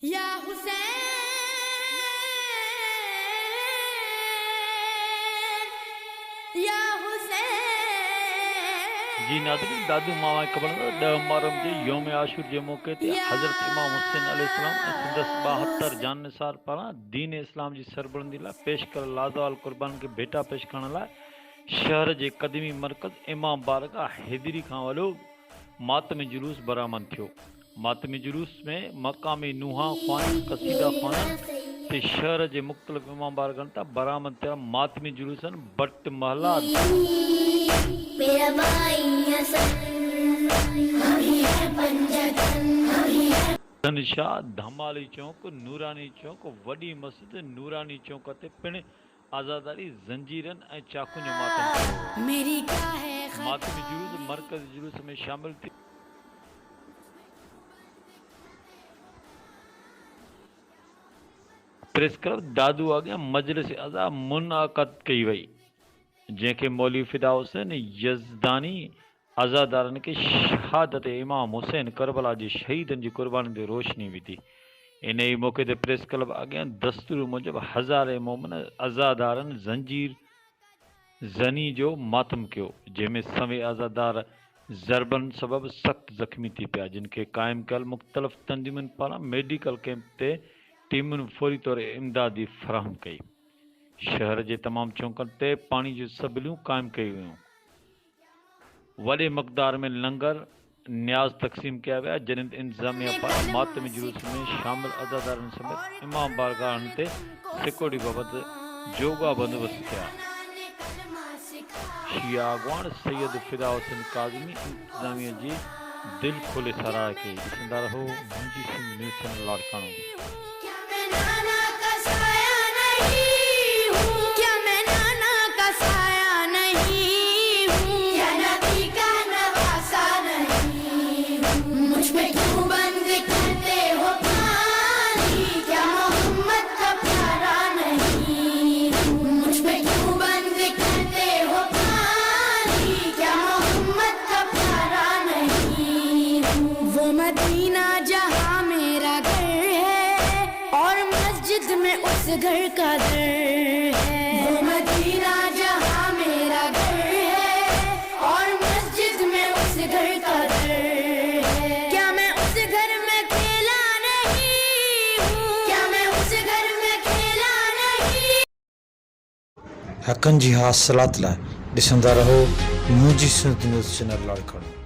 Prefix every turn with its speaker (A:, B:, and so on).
A: या हुसैन या हुसैन।
B: जी नाज़रीन, दादू मावा ख़बर 10 मुहर्रम जे योम आशूर जे मौक़े ते हज़रत इमाम हुसैन अलैहिस्सलाम ऐं संदसि 72 जाननिसार पारां दीन इस्लाम जी सरबुलंदी लाइ पेश कयल लाज़वाल क़ुर्बान खे भेटा पेश करण लाइ शहर जे क़दीमी मर्कज़ इमाम बारगाह हैदरी खां वॾो मातमी जुलूस बरामद थियो। मातमी जुलूस में मक़ामी नुहा ख़्वान क़सीदा ख़्वाननि ते शहर जे मुख़्तलिफ़ इमाम बारगाहनि तां बरामद थियल मातमी जुलूसनि बट महला शाह, धमाली चौक, नूरानी चौक, वॾी मस्जिद, नूरानी चौक ते पिण आज़ादारी ज़ंजीरनि ऐं चाकुनि जो मातम कयो वियो। मातमी जुलूस मरकज़ी जुलूस में शामिल थी प्रेस क्लब दादू अॻियां मजलिस अज़ा मुनअक़द कई वई, जंहिंखे मौलवी फिदा हुसैन यज़दानी अज़ादारनि खे शहादत इमाम हुसैन करबला जे शहीदनि जी क़ुर्बानी ते रोशनी विधी। इन ई मौक़े ते प्रेस क्लब अॻियां दस्तूर मूजिब हज़ारे मोमिन अज़ादारनि ज़ंजीर ज़नी जो मातम कयो, जंहिंमें सवे अज़ादार ज़रबनि सबबि सख़्त ज़ख़्मी थी पिया, जिन खे क़ाइमु कयल मुख़्तलिफ़ तंज़ीमुनि पारां मेडिकल कैंप ते टीमुनि फौरी तौर इमदादी फ़राहम कई। शहर जे तमाम चौकनि ते पानी जूं सबिलियूं क़ाइमु कयूं वियूं। वॾे मक़दार में लंगर न्याज़ तक़सीम किया विया, जॾहिं इंतज़ामिया पारां मातमी जुलूस में शामिल अज़ादारनि समेत इमाम बारगाहनि ते सिक्योरिटी बाबति जोगा बंदोबस्त थिया। शिया अॻवान सैयद फिदा हुसैन काज़मी इंतज़ामिया जी दिल खोले साराह कई। ॾिसंदा रहो मुंहिंजी Sindh news channel Larkana.
A: Medina जहाँ मेरा घर है और मस्जिद में उस घर का दर है। वो मदीना जहाँ मेरा घर है और मस्जिद में उस घर का दर है। क्या मैं उस घर में खेला नहीं हूँ? क्या मैं उस घर में खेला नहीं?
C: हक़नि जी हासिलात लाइ ॾिसंदा रहो मुंहिंजी सिंध न्यूज़ चैनल लाड़काणो।